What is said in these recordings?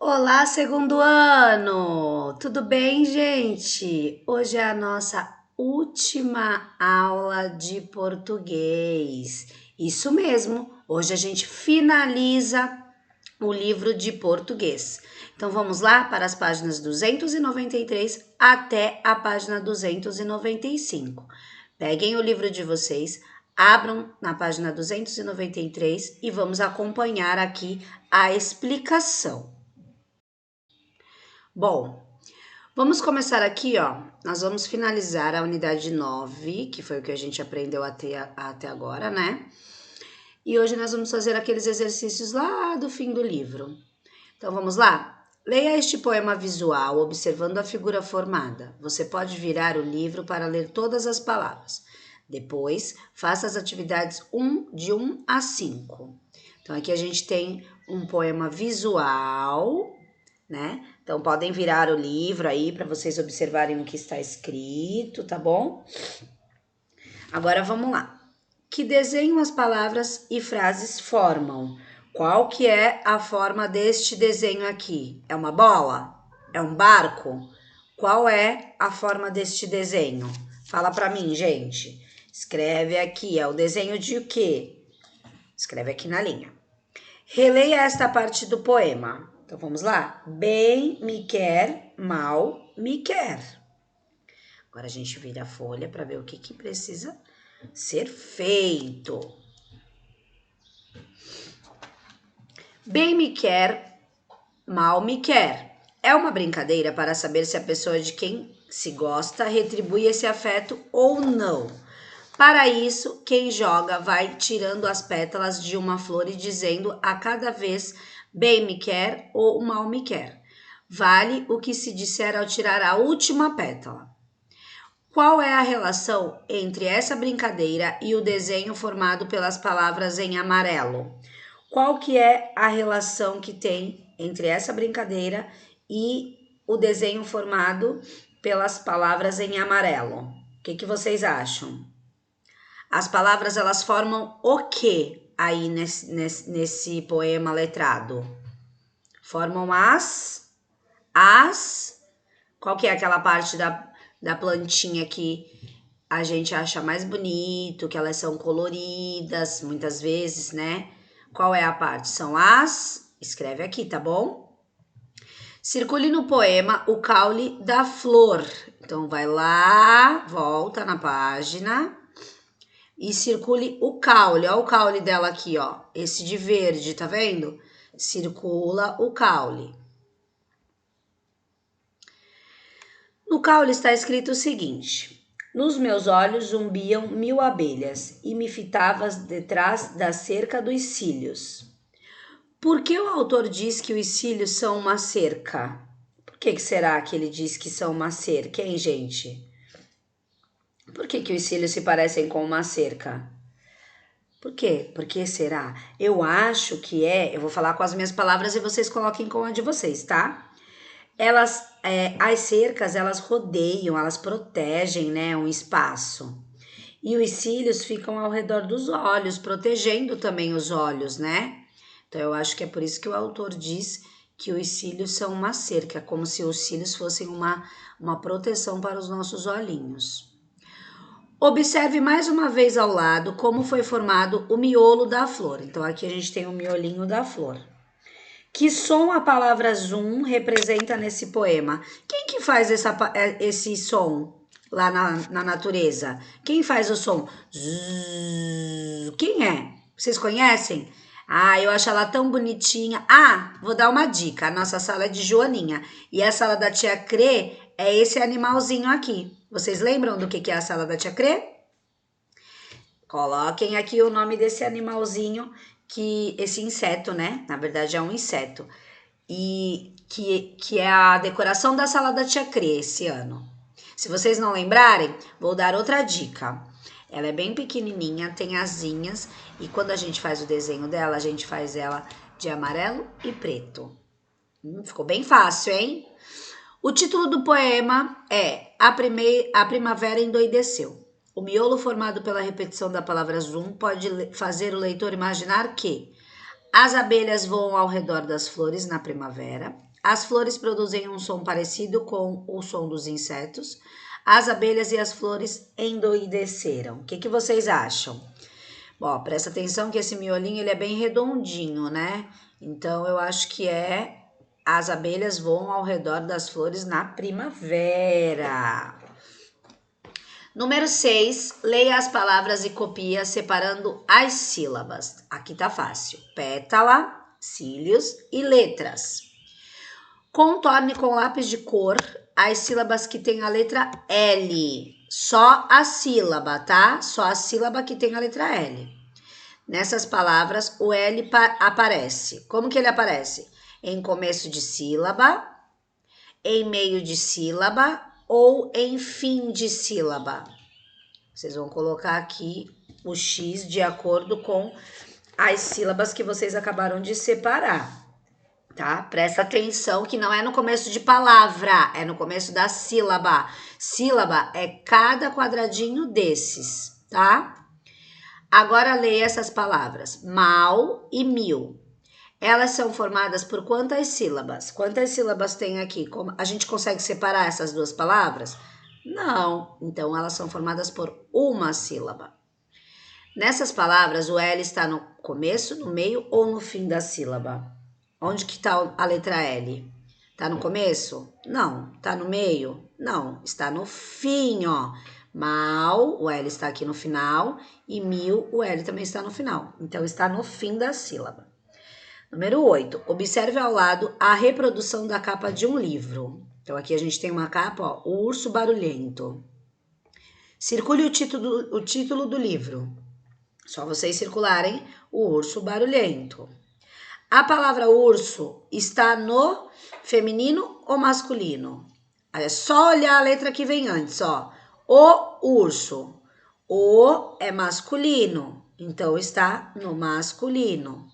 Olá, segundo ano! Tudo bem, gente? Hoje é a nossa última aula de português. Isso mesmo, hoje a gente finaliza o livro de português. Então vamos lá para as páginas 293 até a página 295. Peguem o livro de vocês, abram na página 293 e vamos acompanhar aqui a explicação. Bom, vamos começar aqui, ó. Nós vamos finalizar a unidade 9, que foi o que a gente aprendeu até agora, né? E hoje nós vamos fazer aqueles exercícios lá do fim do livro. Então vamos lá? Leia este poema visual observando a figura formada. Você pode virar o livro para ler todas as palavras. Depois, faça as atividades de 1 a 5. Então aqui a gente tem um poema visual, né? Então podem virar o livro aí para vocês observarem o que está escrito, tá bom? Agora vamos lá. Que desenho as palavras e frases formam? Qual que é a forma deste desenho aqui? É uma bola? É um barco? Qual é a forma deste desenho? Fala para mim, gente. Escreve aqui, é o desenho de o quê? Escreve aqui na linha. Releia esta parte do poema. Então vamos lá? Bem me quer, mal me quer. Agora a gente vira a folha para ver o que precisa ser feito. Bem me quer, mal me quer. É uma brincadeira para saber se a pessoa de quem se gosta retribui esse afeto ou não. Para isso, quem joga vai tirando as pétalas de uma flor e dizendo a cada vez bem me quer ou mal me quer. Vale o que se disser ao tirar a última pétala. Qual é a relação entre essa brincadeira e o desenho formado pelas palavras em amarelo? Qual que é a relação que tem entre essa brincadeira e o desenho formado pelas palavras em amarelo? O que vocês acham? As palavras, elas formam o que aí nesse poema letrado? Formam qual que é aquela parte da plantinha que a gente acha mais bonito, que elas são coloridas, muitas vezes, né? Qual é a parte? São escreve aqui, tá bom? Circule no poema o caule da flor. Então, vai lá, volta na página e circule o caule. Ó o caule dela aqui, ó. Esse de verde, tá vendo? Circula o caule. No caule está escrito o seguinte: nos meus olhos zumbiam 1000 abelhas e me fitavas detrás da cerca dos cílios. Por que o autor diz que os cílios são uma cerca? Por que será que ele diz que são uma cerca, hein, gente? Por que os cílios se parecem com uma cerca? Por quê? Por que será? Eu acho que eu vou falar com as minhas palavras e vocês coloquem com a de vocês, tá? As cercas, elas rodeiam, elas protegem, né, um espaço. E os cílios ficam ao redor dos olhos, protegendo também os olhos, né? Então, eu acho que é por isso que o autor diz que os cílios são uma cerca, como se os cílios fossem uma proteção para os nossos olhinhos. Observe mais uma vez ao lado como foi formado o miolo da flor. Então, aqui a gente tem o miolinho da flor. Que som a palavra zoom representa nesse poema? Quem que faz esse som lá na natureza? Quem faz o som? Zzz, quem é? Vocês conhecem? Ah, eu acho ela tão bonitinha. Ah, vou dar uma dica. A nossa sala é de Joaninha. E a sala da tia Crê é esse animalzinho aqui. Vocês lembram do que é a sala da tia Crê? Coloquem aqui o nome desse animalzinho, esse inseto, né? Na verdade é um inseto. E que é a decoração da sala da tia Crê esse ano. Se vocês não lembrarem, vou dar outra dica. Ela é bem pequenininha, tem asinhas e quando a gente faz o desenho dela, a gente faz ela de amarelo e preto. Ficou bem fácil, hein? O título do poema é A Primavera Endoideceu. O miolo formado pela repetição da palavra zoom pode fazer o leitor imaginar que as abelhas voam ao redor das flores na primavera, As flores produzem um som parecido com o som dos insetos. As abelhas e as flores endoideceram. O que vocês acham? Bom, presta atenção que esse miolinho ele é bem redondinho, né? Então, eu acho que as abelhas voam ao redor das flores na primavera. Número 6, leia as palavras e copia separando as sílabas. Aqui tá fácil. Pétala, cílios e letras. Contorne com lápis de cor as sílabas que tem a letra L. Só a sílaba, tá? Só a sílaba que tem a letra L. Nessas palavras, o L aparece. Como que ele aparece? Em começo de sílaba, em meio de sílaba ou em fim de sílaba. Vocês vão colocar aqui o X de acordo com as sílabas que vocês acabaram de separar. Tá? Presta atenção que não é no começo de palavra, é no começo da sílaba. Sílaba é cada quadradinho desses, tá? Agora leia essas palavras, mal e mil. Elas são formadas por quantas sílabas? Quantas sílabas tem aqui? A gente consegue separar essas duas palavras? Não, então elas são formadas por uma sílaba. Nessas palavras, o L está no começo, no meio ou no fim da sílaba? Onde que está a letra L? Tá no começo? Não. Tá no meio? Não. Está no fim, ó. Mal, o L está aqui no final. E mil, o L também está no final. Então, está no fim da sílaba. Número 8. Observe ao lado a reprodução da capa de um livro. Então, aqui a gente tem uma capa, ó. O Urso Barulhento. Circule o título do livro. Só vocês circularem o Urso Barulhento. A palavra urso está no feminino ou masculino? É só olhar a letra que vem antes, ó. O urso. O é masculino, então está no masculino.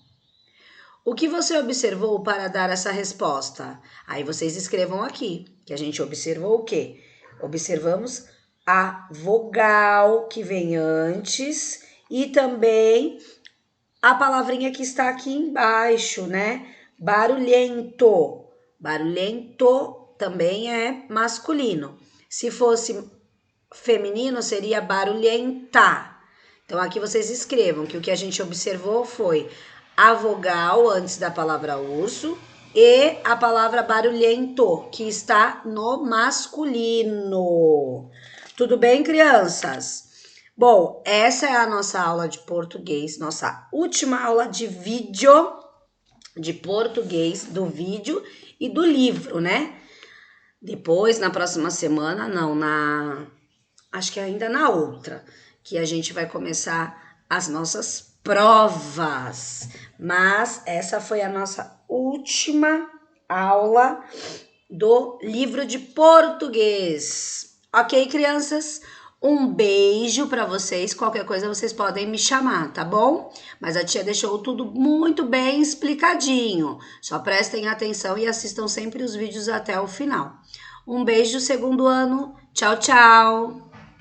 O que você observou para dar essa resposta? Aí vocês escrevam aqui, que a gente observou o quê? Observamos a vogal que vem antes e também a palavrinha que está aqui embaixo, né? Barulhento. Barulhento também é masculino. Se fosse feminino, seria barulhenta. Então, aqui vocês escrevam que o que a gente observou foi a vogal antes da palavra urso e a palavra barulhento, que está no masculino. Tudo bem, crianças? Bom, essa é a nossa aula de português, nossa última aula de vídeo, de português, do vídeo e do livro, né? Depois, na próxima semana, acho que ainda na outra, que a gente vai começar as nossas provas. Mas essa foi a nossa última aula do livro de português. Ok, crianças? Um beijo para vocês. Qualquer coisa vocês podem me chamar, tá bom? Mas a tia deixou tudo muito bem explicadinho. Só prestem atenção e assistam sempre os vídeos até o final. Um beijo, segundo ano. Tchau, tchau!